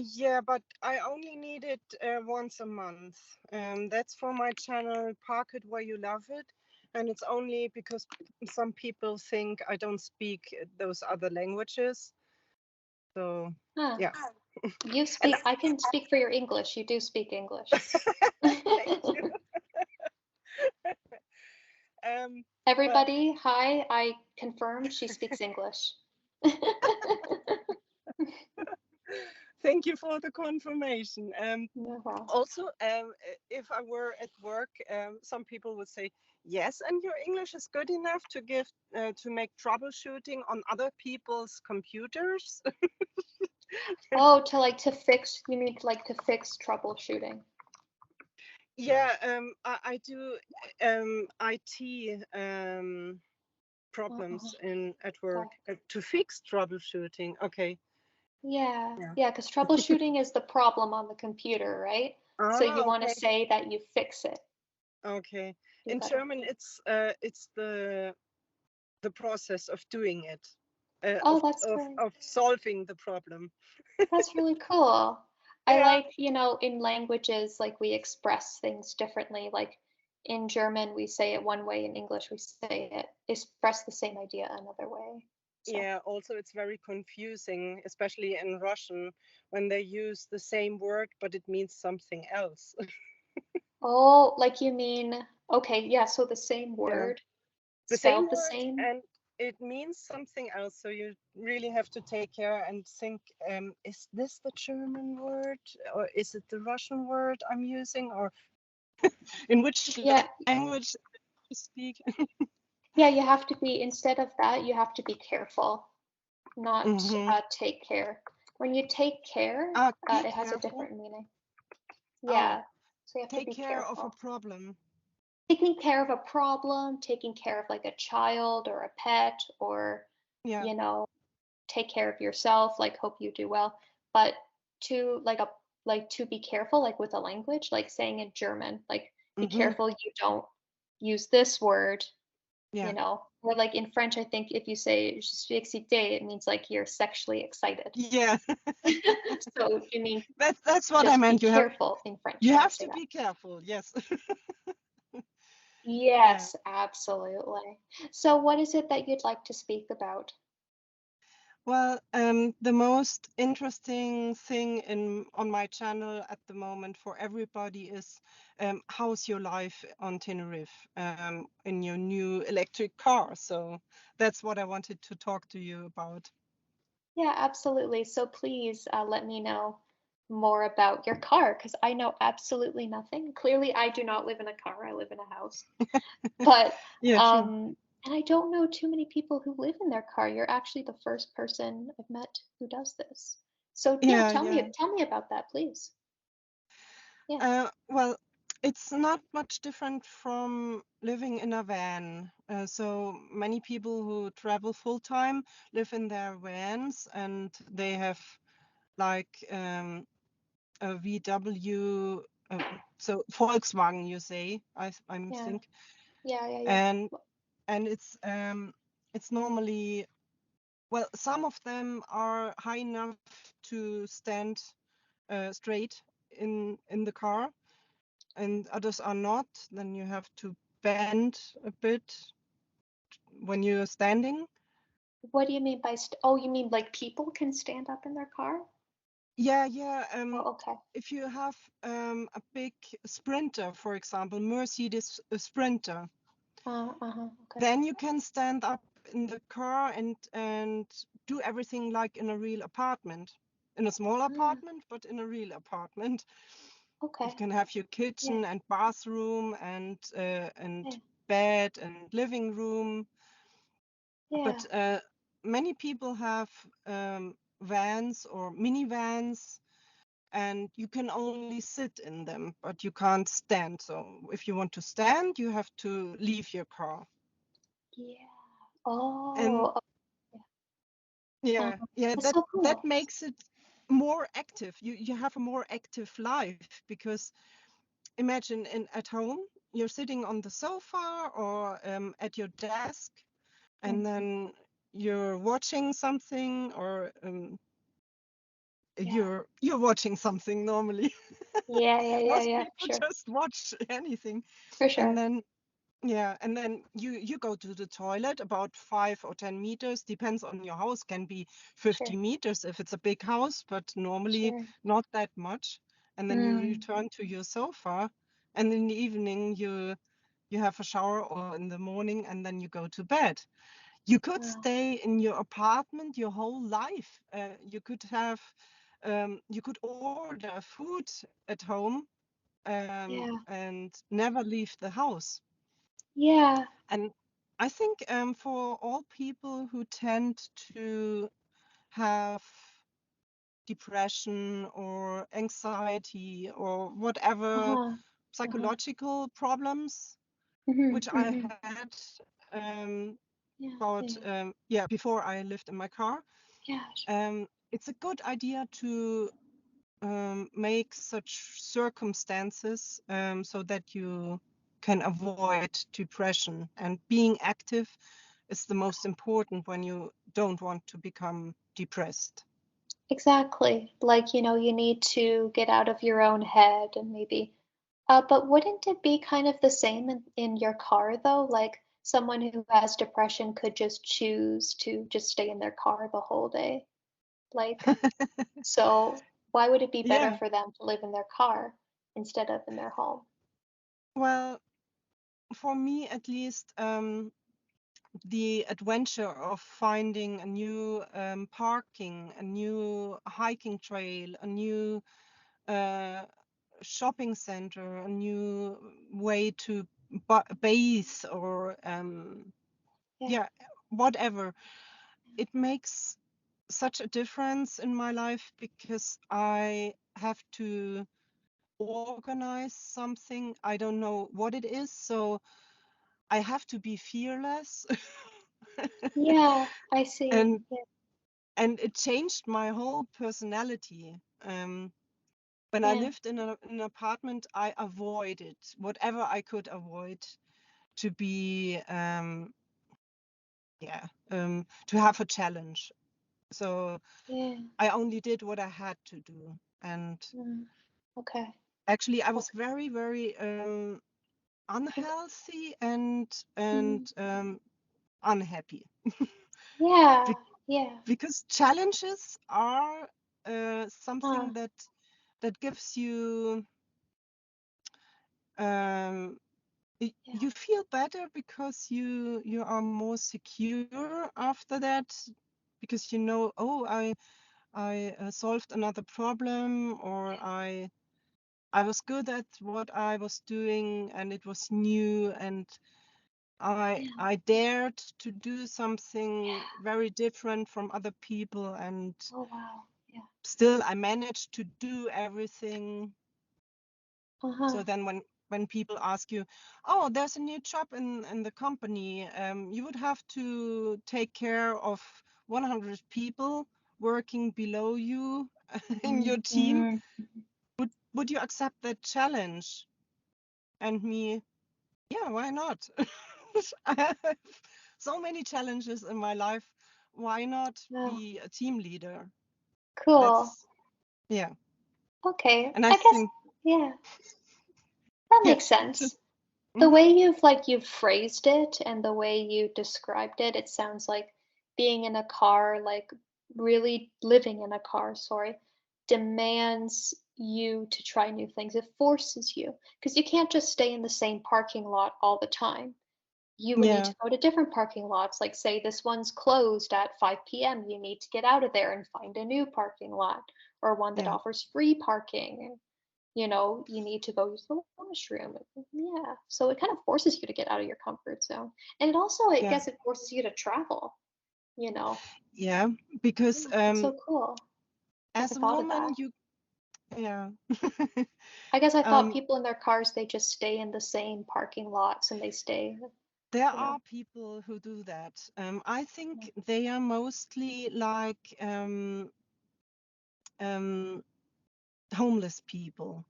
Yeah, but I only need it once a month. That's for my channel, Park It Where You Love It. And it's only because some people think I don't speak those other languages. So, Huh. yeah. You And speak, I can speak for your English. You do speak English. thank you. Well, Everybody, hi, I confirm she speaks English. thank you for the confirmation. No problem. Also, if I were at work, some people would say, yes, and your English is good enough to give to make troubleshooting on other people's computers. Oh, to fix, you mean to fix troubleshooting? Yeah, I do IT Uh-uh. problems in at work Okay. to fix troubleshooting. Okay. Yeah, Yeah. yeah, because troubleshooting is the problem on the computer, right? So you Ah, want to okay. say that you fix it. Okay. You In gotta. German, it's the process of doing it, Oh, that's great. of solving the problem. That's really cool. I Yeah. like, in languages, like we express things differently. Like in German, we say it one way, in English, we say it, express the same idea another way. So, Yeah. Also, it's very confusing, especially in Russian, when they use the same word but it means something else. oh, like you mean, okay, yeah, so the same Yeah. word, The same spelled the word same. and it means something else. So you really have to take care and think, is this the German word or is it the Russian word I'm using or in which Yeah, language to speak? yeah, you have to be, instead of that, you have to be careful, not Hmm. take care. When you take care, Be it has a careful. different meaning. Oh, Yeah, so you have to take be care of a careful. problem. Taking care of a problem, taking care of like a child or a pet, or, Yeah. you know, take care of yourself, like hope you do well. But to to be careful, like with a language, like saying in German, like be Hmm. careful you don't use this word, Yeah. or like in French, I think if you say je suis excité, it means like you're sexually excited. Yeah. So you mean That's what I just be meant. careful in French You when you have say to that. be careful. Yes. Yeah. Yes, absolutely. So what is it that you'd like to speak about? Well, the most interesting thing on my channel at the moment for everybody is how's your life on Tenerife in your new electric car. So that's what I wanted to talk to you about. Yeah, absolutely. So please let me know more about your car because I know absolutely nothing. Clearly, I do not live in a car. I live in a house. But Yeah, true. and I don't know too many people who live in their car. You're actually the first person I've met who does this. So yeah, Yeah, yeah. tell me about that, please. Yeah. Well, it's not much different from living in a van. So many people who travel full time live in their vans and they have like a VW, so Volkswagen, you say, I Yeah. think, Yeah, yeah, yeah. and it's normally, well, some of them are high enough to stand straight in the car, and others are not. Then you have to bend a bit when you're standing. What do you mean by oh, you mean like people can stand up in their car? Yeah, yeah. Oh, okay. If you have a big Sprinter, for example, Mercedes Sprinter, Uh-huh. Okay. then you can stand up in the car and do everything like in a real apartment, in a small Mm, apartment, but in a real apartment. You okay. can have your Yeah. kitchen and bathroom and Yeah. bed and living room. Yeah. But many people have vans or minivans, and you can only sit in them, but you can't stand. So if you want to stand, you have to leave your car. Yeah. And Oh, yeah, yeah, that's that so that cool. makes it more active. You have a more active life because imagine at home you're sitting on the sofa or at your desk, and Mhm. then you're watching something or Yeah. you're watching something normally. Yeah, yeah, yeah, Most yeah, for people sure. just watch anything. For And sure. then yeah, and then you go to the toilet about 5 or 10 meters, depends on your house, can be 50 Sure. meters if it's a big house, but normally Sure. not that much. And then you Mm. return to your sofa, and in the evening you have a shower, or in the morning, and then you go to bed. You could Wow. stay in your apartment your whole life. You could order food at home, Yeah. and never leave the house. Yeah. And I think for all people who tend to have depression or anxiety or whatever Uh-huh. Uh-huh. psychological problems, Mm-hmm. which I Mm-hmm. had Yeah. about, Yeah. yeah, before I lived in my car, Yeah. Sure. it's a good idea to make such circumstances so that you can avoid depression. And being active is the most important when you don't want to become depressed. Exactly. Like, you need to get out of your own head and maybe but wouldn't it be kind of the same in your car though? Like someone who has depression could just choose to just stay in their car the whole day. Like, so why would it be better Yeah, for them to live in their car instead of in their home? well, for me at least, the adventure of finding a new parking, a new hiking trail, a new uh, shopping center, a new way to bathe, or Yeah. yeah, whatever. It makes such a difference in my life because I have to organize something. I don't know what it is, so I have to be fearless. Yeah, I see. and Yeah. and it changed my whole personality. When I Yeah. lived in an apartment, I avoided whatever I could avoid to be yeah to have a challenge. So Yeah. I only did what I had to do. And Mm, okay. actually, I was Okay. very Okay. unhealthy and Mm, unhappy. yeah. Be- Yeah. because challenges are Uh, something that gives you um, yeah. you feel better because you are more secure after that, because you know, oh, I solved another problem, or I was good at what I was doing, and it was new, and Yeah. I dared to do something Yeah. very different from other people, and Oh wow. Yeah. still I managed to do everything. So Uh-huh. then when people ask you, oh, there's a new job in the company, you would have to take care of 100 people working below you in your team. Mm-hmm. Would you accept that challenge? And me, yeah, why not? I have so many challenges in my life. Why not Wow. be a team leader? Cool. That's, yeah. Okay. And I I guess, think, yeah, that yeah, makes just, sense. The mhm, way you've phrased it and the way you described it, it sounds like being in a car, like really living in a car, sorry, demands you to try new things. It forces you because you can't just stay in the same parking lot all the time. You would need yeah, to go to different parking lots. Like, say this one's closed at 5 p.m., you need to get out of there and find a new parking lot or one that yeah, offers free parking. You need to go use the washroom. Yeah. So it kind of forces you to get out of your comfort zone. And it also, I yeah, guess, it forces you to travel, you know. yeah. Because Yeah, that's so cool. Never as a thought of woman, that. yeah, I guess I thought um, people in their cars, they just stay in the same parking lots and they stay, there you know. are people who do that. I Yeah. think they are mostly like um, homeless people.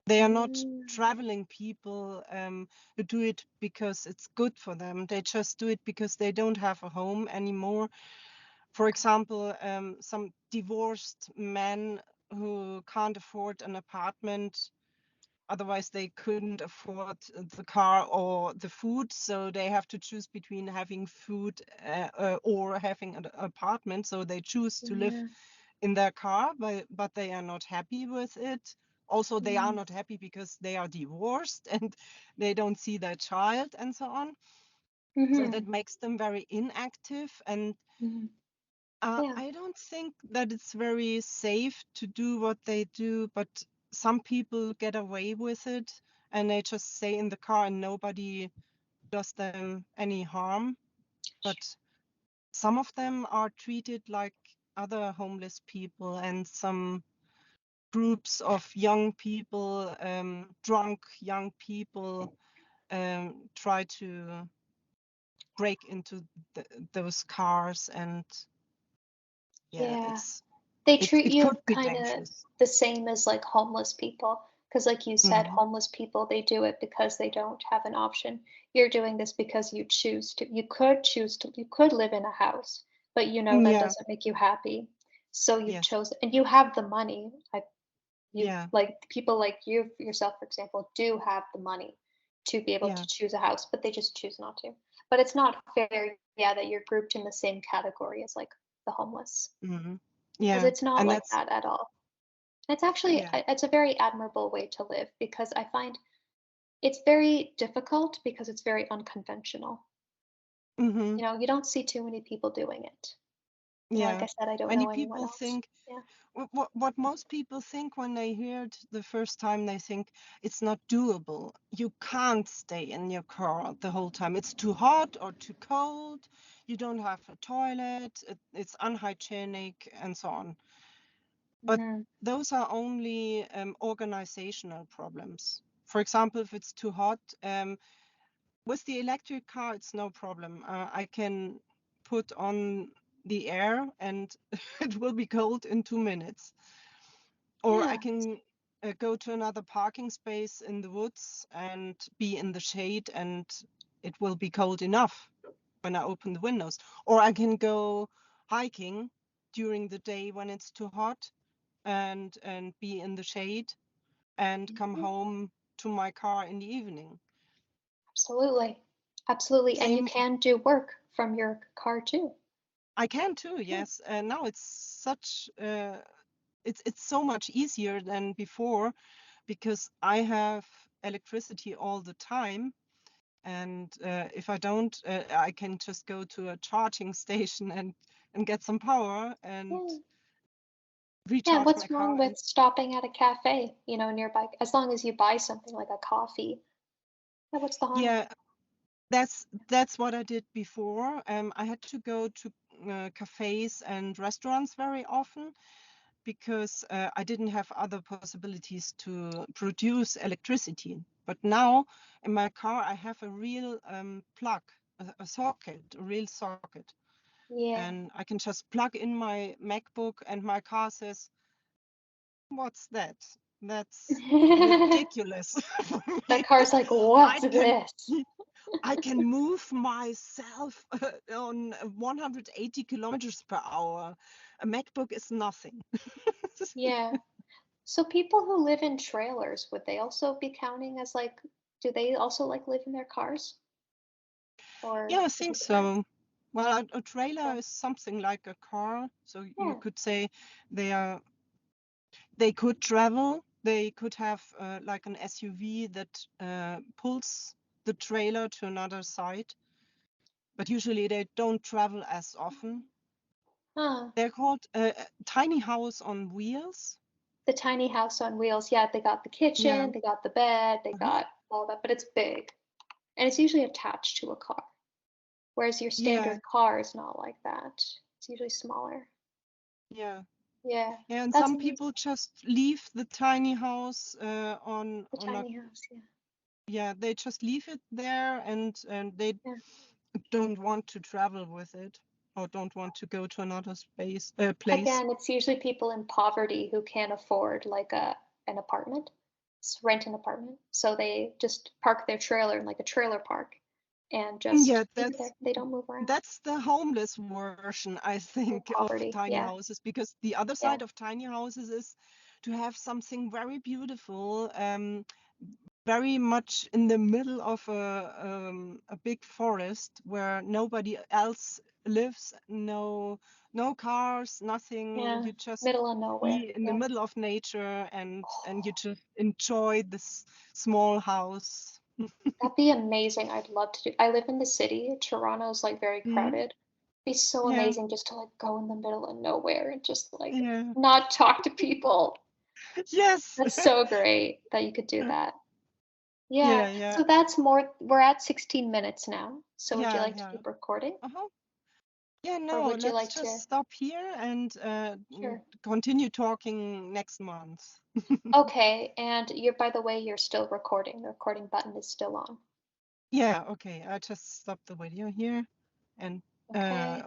They are not Mm, traveling people who do it because it's good for them. They just do it because they don't have a home anymore. For example, some divorced men who can't afford an apartment, otherwise they couldn't afford the car or the food, so they have to choose between having food or having an apartment, so they choose to live Yeah. in their car, but they are not happy with it. Also, they are Mm-hmm. not happy because they are divorced and they don't see their child and so on. So Mm-hmm. that makes them very inactive. And Mm-hmm. Yeah. I don't think that it's very safe to do what they do, but some people get away with it and they just stay in the car and nobody does them any harm. But some of them are treated like other homeless people, and some groups of young people, drunk young people, try to break into those cars, and yeah, Yeah. They treat it could you be kind of dangerous. the same as like homeless people. Because, like you said, Hmm. homeless people, they do it because they don't have an option. You're doing this because you choose to. You could choose to, you could live in a house, but you know that Yeah. doesn't make you happy. So you've Yes. chosen, and you have the money. You Yeah. like people like you yourself, for example, do have the money to be able Yeah. to choose a house, but they just choose not to. But it's not fair, yeah, that you're grouped in the same category as like the homeless, Hmm. because Yeah. it's not And like that's that at all. It's actually yeah. it's a very admirable way to live because I find it's very difficult because it's very unconventional. Hmm. You know, you don't see too many people doing it. You know, like Yeah. I said, I don't Many know anyone people else. think Yeah. what most people think when they hear it the first time, they think it's not doable. You can't stay in your car the whole time. It's too hot or too cold. You don't have a toilet. It's unhygienic and so on. But Hmm. those are only organizational problems. For example, if it's too hot, with the electric car, it's no problem. I can put on the air and it will be cold in 2 minutes. Or I Yeah. can go to another parking space in the woods and be in the shade, and it will be cold enough when I open the windows. Or I can go hiking during the day when it's too hot and be in the shade and come Mhm. home to my car in the evening. Absolutely. Absolutely. And you Same, can do work from your car too. I can too, Yeah. yes. And now it's such it's so much easier than before because I have electricity all the time. And if I don't, I can just go to a charging station and get some power and Yeah. Yeah. recharge my What's car. wrong And with stopping at a cafe, you know, nearby? As long as you buy something like a coffee. Yeah, what's the harm? yeah, that's what I did before. I had to go to cafes and restaurants very often because I didn't have other possibilities to produce electricity. But now in my car, I have a real plug, a socket, a real socket. Yeah. And I can just plug in my MacBook, and my car says, "What's that? That's ridiculous for That me. car's like, I what's can this? I can move myself on 180 kilometers per hour. A MacBook is nothing." Yeah. So people who live in trailers, would they also be counting as like, do they also like live in their cars? Or Yeah, I is think it different? so. Well, a trailer Okay. is something like a car, so you Yeah. could say they could travel. They could have like an SUV that pulls the trailer to another side, but usually they don't travel as often. Huh. They're called tiny house on wheels. The tiny house on wheels. Yeah, they got the Yeah. kitchen, they got the bed, they Mhm. got all that, but it's big. And it's usually attached to a car. Whereas your Yeah, standard car is not like that. It's usually smaller. yeah, Yeah, yeah. And that's some amazing. people just leave the tiny house The on a tiny house, yeah. yeah. They just leave it there, and they Yeah. don't want to travel with it or don't want to go to another place. Again, it's usually people in poverty who can't afford like an apartment, rent an apartment. So they just park their trailer in like a trailer park and Yeah, just be there. They don't move around. that's the homeless version, I Or think, of poverty. tiny Yeah. houses, because the other Yeah. side of tiny houses is to have something very beautiful, very much in the middle of a big forest where nobody else lives, no cars, nothing. Yeah. You just Middle of nowhere. be in the Yeah. middle of nature, and you Oh, just enjoy this small house. that'd be amazing. I'd love to do. I live in the city. Toronto's like very Mhm. crowded. Be so Yeah, amazing just to like go in the middle of nowhere and just like yeah. not talk to people. Yes. That's so great that you could do that. Yeah, Yeah. yeah, So that's more, we're at 16 minutes now. So would you yeah, like to yeah. keep recording Uh-huh. Yeah, or no, would you let's like to? just stop here and Sure. continue talking next month. Okay. And you're, by the way, you're still recording. The recording button is still on. Yeah, okay. I just stopped the video here and Okay.